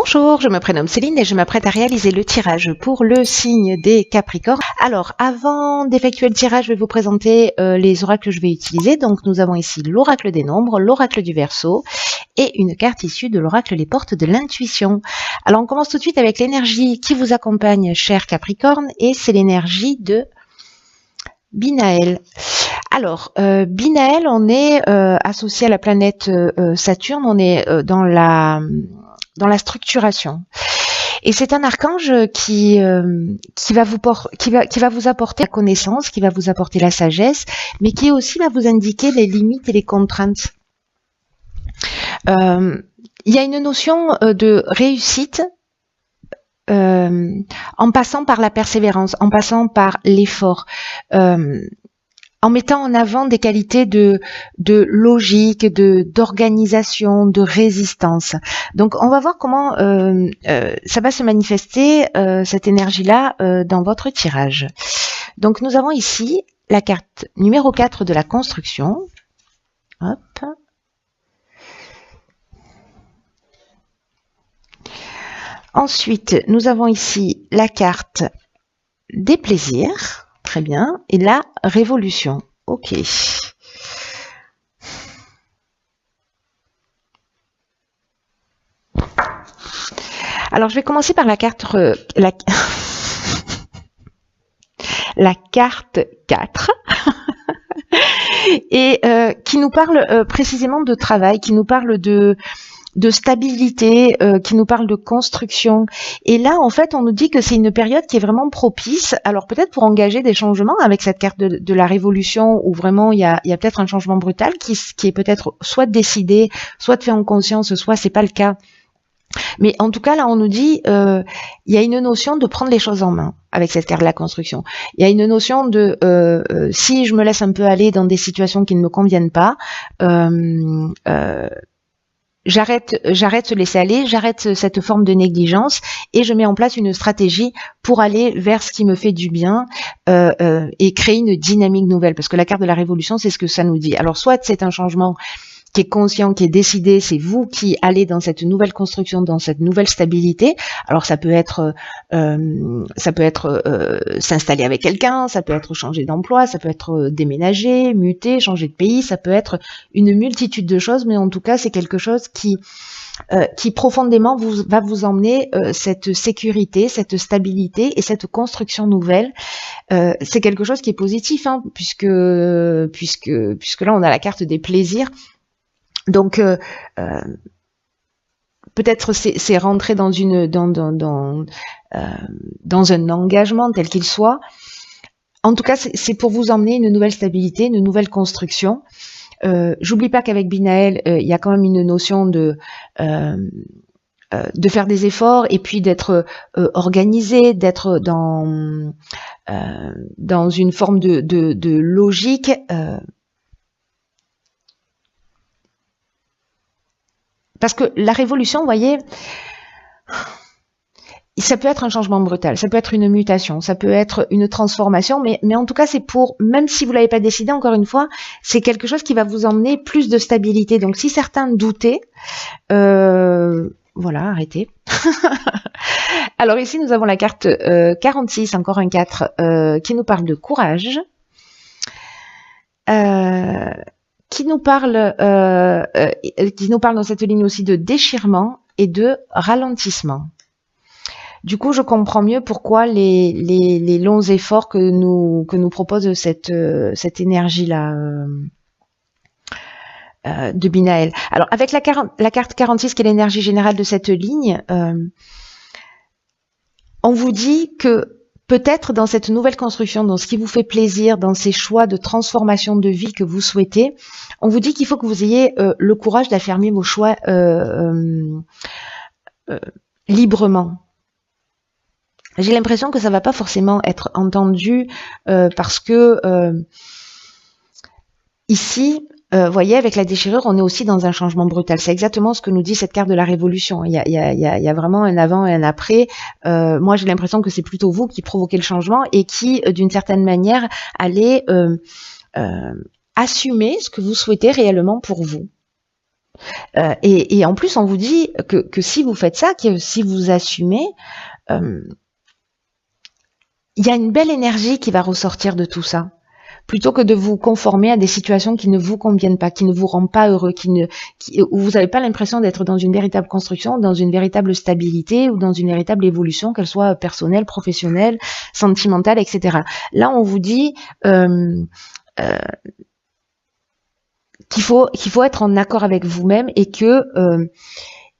Bonjour, je me prénomme Céline et je m'apprête à réaliser le tirage pour le signe des Capricornes. Alors, avant d'effectuer le tirage, je vais vous présenter les oracles que je vais utiliser. Donc, nous avons ici l'oracle des nombres, l'oracle du Verseau et une carte issue de l'oracle les portes de l'intuition. Alors, on commence tout de suite avec l'énergie qui vous accompagne, cher Capricorne, et c'est l'énergie de Binaël. Alors, Binaël, on est associé à la planète Saturne, on est dans la structuration. Et c'est un archange qui va vous apporter la connaissance, qui va vous apporter la sagesse, mais qui aussi va vous indiquer les limites et les contraintes. Il y a une notion de réussite en passant par la persévérance, en passant par l'effort. En mettant en avant des qualités de logique, d'organisation, de résistance. Donc, on va voir comment ça va se manifester, cette énergie-là, dans votre tirage. Donc, nous avons ici la carte numéro 4 de la construction. Hop. Ensuite, nous avons ici la carte des plaisirs. Très bien. Et la révolution. Ok. Alors, je vais commencer par la carte... la carte 4. Et qui nous parle précisément de travail, qui nous parle de stabilité, qui nous parle de construction. Et là, en fait, on nous dit que c'est une période qui est vraiment propice. Alors peut-être pour engager des changements avec cette carte de la révolution, où vraiment il y a peut-être un changement brutal qui est peut-être soit décidé, soit fait en conscience, soit c'est pas le cas. Mais en tout cas, là, on nous dit, il y a une notion de prendre les choses en main avec cette carte de la construction. Il y a une notion de, si je me laisse un peu aller dans des situations qui ne me conviennent pas, j'arrête de laisser aller, j'arrête cette forme de négligence et je mets en place une stratégie pour aller vers ce qui me fait du bien et créer une dynamique nouvelle. Parce que la carte de la révolution, c'est ce que ça nous dit. Alors, soit c'est un changement qui est conscient, qui est décidé, c'est vous qui allez dans cette nouvelle construction, dans cette nouvelle stabilité. Alors ça peut être s'installer avec quelqu'un, ça peut être changer d'emploi, ça peut être déménager, muter, changer de pays, ça peut être une multitude de choses, mais en tout cas c'est quelque chose qui profondément va vous emmener cette sécurité, cette stabilité et cette construction nouvelle. C'est quelque chose qui est positif, hein, puisque là on a la carte des plaisirs. Donc peut-être c'est rentrer dans un engagement tel qu'il soit. En tout cas, c'est pour vous emmener une nouvelle stabilité, une nouvelle construction. J'oublie pas qu'avec Binaël, il y a quand même une notion de faire des efforts et puis d'être organisé, d'être dans une forme de logique. Parce que la révolution, vous voyez, ça peut être un changement brutal, ça peut être une mutation, ça peut être une transformation, mais en tout cas, c'est pour, même si vous l'avez pas décidé, encore une fois, c'est quelque chose qui va vous emmener plus de stabilité. Donc, si certains doutaient, voilà, arrêtez. Alors ici, nous avons la carte 46, encore un 4, qui nous parle de courage. Qui nous parle dans cette ligne aussi de déchirement et de ralentissement. Du coup, je comprends mieux pourquoi les longs efforts que nous propose cette énergie-là de Binaël. Alors, avec la carte 46, qui est l'énergie générale de cette ligne, on vous dit que peut-être dans cette nouvelle construction, dans ce qui vous fait plaisir, dans ces choix de transformation de vie que vous souhaitez, on vous dit qu'il faut que vous ayez le courage d'affirmer vos choix librement. J'ai l'impression que ça va pas forcément être entendu parce que ici, vous voyez, avec la déchirure, on est aussi dans un changement brutal. C'est exactement ce que nous dit cette carte de la révolution. Il y a vraiment un avant et un après. Moi, j'ai l'impression que c'est plutôt vous qui provoquez le changement et qui, d'une certaine manière, allez assumer ce que vous souhaitez réellement pour vous. Et en plus, on vous dit que si vous faites ça, que si vous assumez, il y a une belle énergie qui va ressortir de tout ça. Plutôt que de vous conformer à des situations qui ne vous conviennent pas, qui ne vous rendent pas heureux, où vous n'avez pas l'impression d'être dans une véritable construction, dans une véritable stabilité ou dans une véritable évolution, qu'elle soit personnelle, professionnelle, sentimentale, etc. Là, on vous dit qu'il faut être en accord avec vous-même et que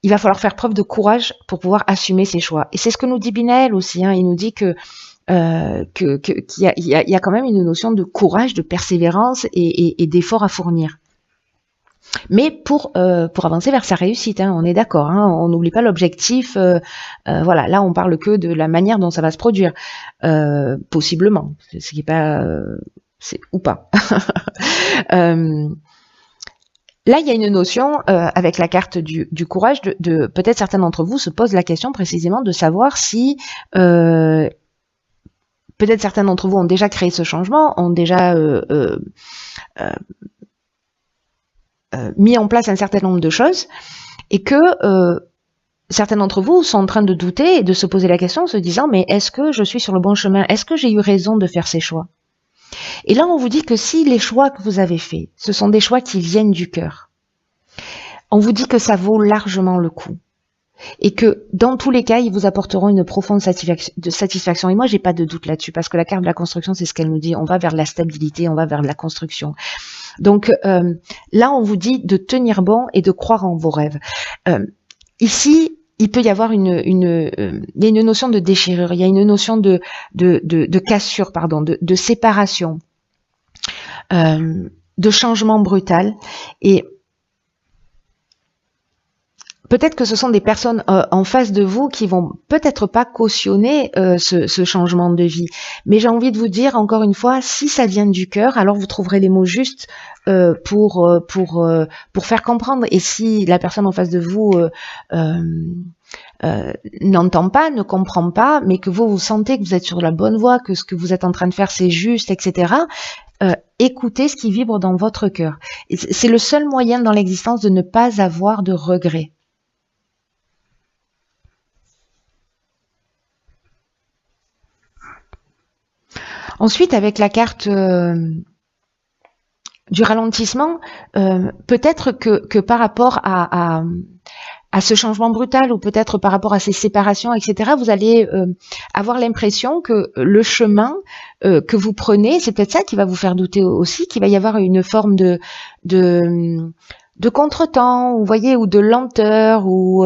il va falloir faire preuve de courage pour pouvoir assumer ses choix. Et c'est ce que nous dit Binaël aussi. Hein. Il nous dit qu'il y a quand même une notion de courage, de persévérance et d'effort à fournir. Mais pour avancer vers sa réussite, hein, on est d'accord, hein, on n'oublie pas l'objectif. Voilà, là on parle que de la manière dont ça va se produire, possiblement, ce qui est pas, ou pas. Là, il y a une notion avec la carte du courage de peut-être certains d'entre vous se posent la question précisément de savoir si peut-être certains d'entre vous ont déjà créé ce changement, ont déjà mis en place un certain nombre de choses, et que certains d'entre vous sont en train de douter et de se poser la question en se disant mais est-ce que je suis sur le bon chemin? Est-ce que j'ai eu raison de faire ces choix? Et là, on vous dit que si les choix que vous avez faits, ce sont des choix qui viennent du cœur, on vous dit que ça vaut largement le coup. Et que dans tous les cas, ils vous apporteront une profonde satisfaction. Et moi, j'ai pas de doute là-dessus, parce que la carte de la construction, c'est ce qu'elle nous dit. On va vers la stabilité, on va vers la construction. Donc là, on vous dit de tenir bon et de croire en vos rêves. Ici, il peut y avoir il y a une notion de déchirure, il y a une notion de cassure, pardon, de séparation, de changement brutal. Et peut-être que ce sont des personnes en face de vous qui vont peut-être pas cautionner ce changement de vie. Mais j'ai envie de vous dire, encore une fois, si ça vient du cœur, alors vous trouverez les mots justes pour faire comprendre. Et si la personne en face de vous n'entend pas, ne comprend pas, mais que vous sentez que vous êtes sur la bonne voie, que ce que vous êtes en train de faire c'est juste, etc., écoutez ce qui vibre dans votre cœur. C'est le seul moyen dans l'existence de ne pas avoir de regrets. Ensuite, avec la carte du ralentissement, peut-être que par rapport à ce changement brutal, ou peut-être par rapport à ces séparations, etc., vous allez avoir l'impression que le chemin que vous prenez, c'est peut-être ça qui va vous faire douter aussi, qu'il va y avoir une forme de contretemps, vous voyez, ou de lenteur, ou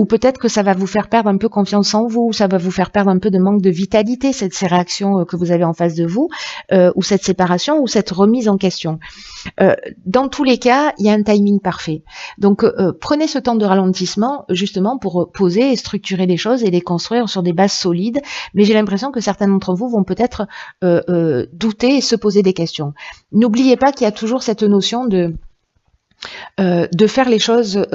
peut-être que ça va vous faire perdre un peu confiance en vous, ça va vous faire perdre un peu de manque de vitalité, ces réactions que vous avez en face de vous, ou cette séparation, ou cette remise en question. Dans tous les cas, il y a un timing parfait. Donc, prenez ce temps de ralentissement, justement, pour poser et structurer les choses et les construire sur des bases solides, mais j'ai l'impression que certains d'entre vous vont peut-être douter et se poser des questions. N'oubliez pas qu'il y a toujours cette notion de faire les choses,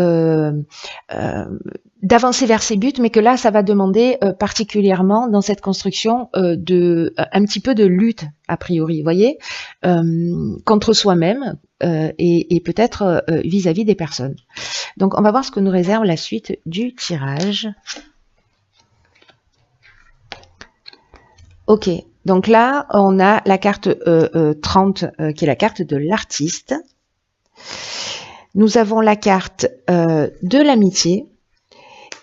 d'avancer vers ses buts, mais que là, ça va demander particulièrement dans cette construction un petit peu de lutte, a priori, vous voyez, contre soi-même et peut-être vis-à-vis des personnes. Donc, on va voir ce que nous réserve la suite du tirage. Ok, donc là, on a la carte 30, qui est la carte de l'artiste. Nous avons la carte de l'amitié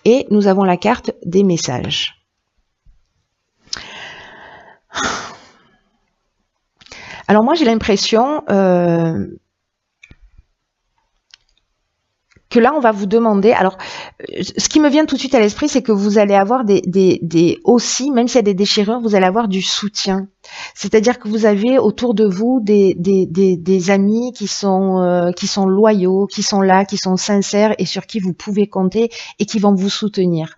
et nous avons la carte des messages. Alors moi j'ai l'impression que là on va vous demander, alors ce qui me vient tout de suite à l'esprit, c'est que vous allez avoir aussi, même s'il y a des déchirures, vous allez avoir du soutien. C'est-à-dire que vous avez autour de vous des amis qui sont loyaux, qui sont là, qui sont sincères et sur qui vous pouvez compter et qui vont vous soutenir.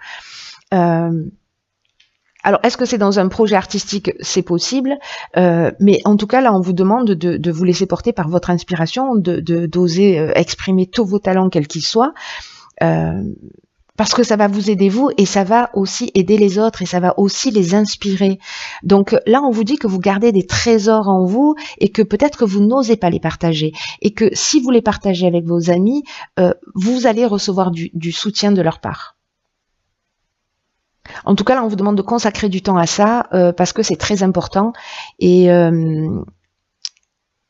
Alors, est-ce que c'est dans un projet artistique? C'est possible, mais en tout cas, là, on vous demande de vous laisser porter par votre inspiration, d'oser exprimer tous vos talents, quels qu'ils soient, Parce que ça va vous aider vous et ça va aussi aider les autres et ça va aussi les inspirer. Donc là, on vous dit que vous gardez des trésors en vous et que peut-être que vous n'osez pas les partager. Et que si vous les partagez avec vos amis, vous allez recevoir du soutien de leur part. En tout cas, là, on vous demande de consacrer du temps à ça parce que c'est très important.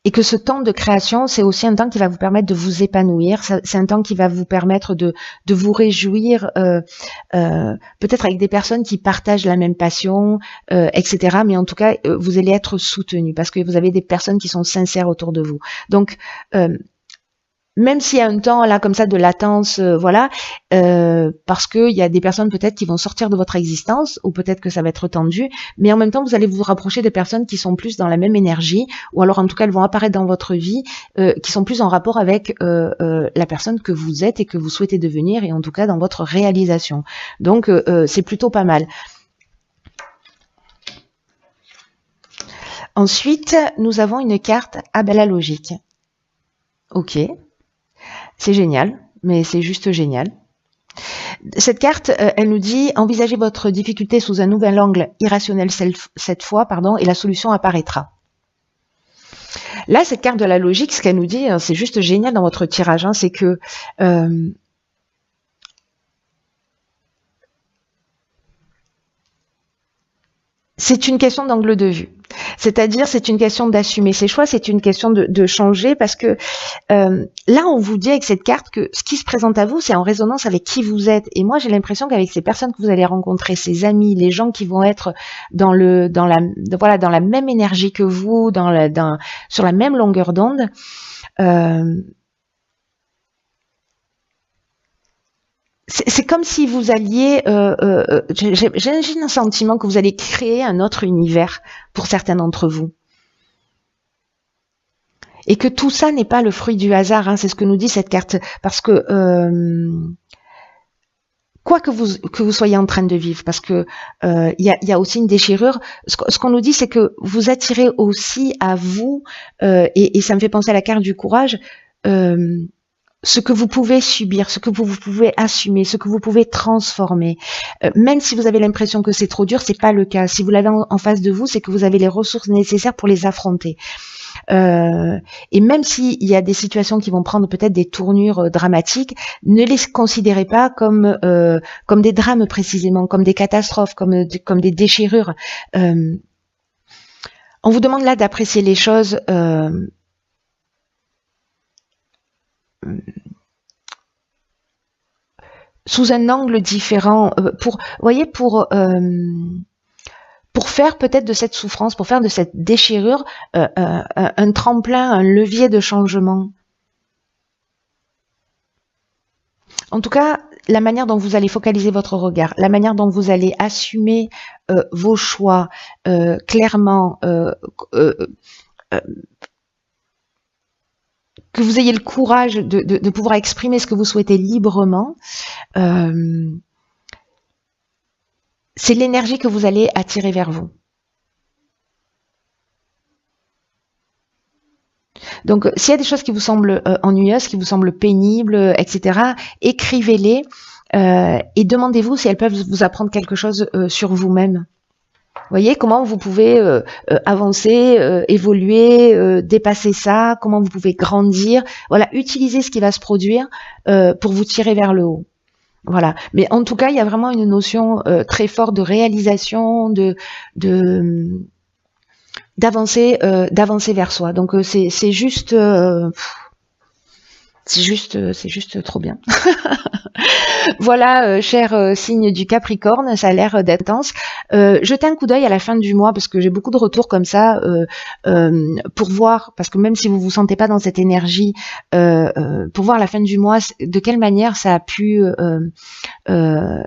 Et que ce temps de création, c'est aussi un temps qui va vous permettre de vous épanouir. C'est un temps qui va vous permettre de vous réjouir, peut-être avec des personnes qui partagent la même passion, etc. Mais en tout cas, vous allez être soutenu parce que vous avez des personnes qui sont sincères autour de vous. Donc, même s'il y a un temps là comme ça de latence, voilà, parce qu'il y a des personnes peut-être qui vont sortir de votre existence, ou peut-être que ça va être tendu, mais en même temps vous allez vous rapprocher des personnes qui sont plus dans la même énergie, ou alors en tout cas elles vont apparaître dans votre vie, qui sont plus en rapport avec la personne que vous êtes et que vous souhaitez devenir, et en tout cas dans votre réalisation. Donc c'est plutôt pas mal. Ensuite, nous avons une carte la logique. Ok. C'est génial, mais c'est juste génial. Cette carte, elle nous dit « Envisagez votre difficulté sous un nouvel angle irrationnel cette fois, et la solution apparaîtra. » Là, cette carte de la logique, ce qu'elle nous dit, c'est juste génial dans votre tirage, c'est que c'est une question d'angle de vue. C'est-à-dire, c'est une question d'assumer ses choix, c'est une question de changer, parce que là, on vous dit avec cette carte que ce qui se présente à vous, c'est en résonance avec qui vous êtes. Et moi, j'ai l'impression qu'avec ces personnes que vous allez rencontrer, ces amis, les gens qui vont être dans la même énergie que vous, sur la même longueur d'onde, c'est comme si vous alliez, j'ai un sentiment que vous allez créer un autre univers pour certains d'entre vous. Et que tout ça n'est pas le fruit du hasard, c'est ce que nous dit cette carte. Parce que, quoi que vous soyez en train de vivre, parce que il y a aussi une déchirure, ce qu'on nous dit, c'est que vous attirez aussi à vous, et ça me fait penser à la carte du courage, ce que vous pouvez subir, ce que vous pouvez assumer, ce que vous pouvez transformer. Même si vous avez l'impression que c'est trop dur, c'est pas le cas. Si vous l'avez en face de vous, c'est que vous avez les ressources nécessaires pour les affronter. Et même s'il y a des situations qui vont prendre peut-être des tournures dramatiques, ne les considérez pas comme des drames précisément, comme des catastrophes, comme des déchirures. On vous demande là d'apprécier les choses sous un angle différent, pour faire peut-être de cette souffrance, pour faire de cette déchirure un tremplin, un levier de changement. En tout cas, la manière dont vous allez focaliser votre regard, la manière dont vous allez assumer vos choix clairement, que vous ayez le courage de pouvoir exprimer ce que vous souhaitez librement, c'est l'énergie que vous allez attirer vers vous. Donc, s'il y a des choses qui vous semblent ennuyeuses, qui vous semblent pénibles, etc., écrivez-les et demandez-vous si elles peuvent vous apprendre quelque chose sur vous-même. Voyez comment vous pouvez avancer, évoluer, dépasser ça, comment vous pouvez grandir. Voilà, utilisez ce qui va se produire pour vous tirer vers le haut. Voilà. Mais en tout cas, il y a vraiment une notion très forte de réalisation, d'avancer vers soi. Donc c'est juste trop bien. Voilà, cher signe du Capricorne, ça a l'air d'être intense. Jetez un coup d'œil à la fin du mois parce que j'ai beaucoup de retours comme ça pour voir, parce que même si vous vous sentez pas dans cette énergie, pour voir à la fin du mois de quelle manière ça a pu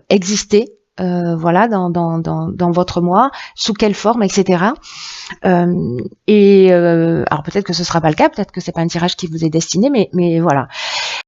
exister. Voilà, dans votre mois, sous quelle forme, etc. Alors peut-être que ce sera pas le cas, peut-être que c'est pas un tirage qui vous est destiné, mais voilà.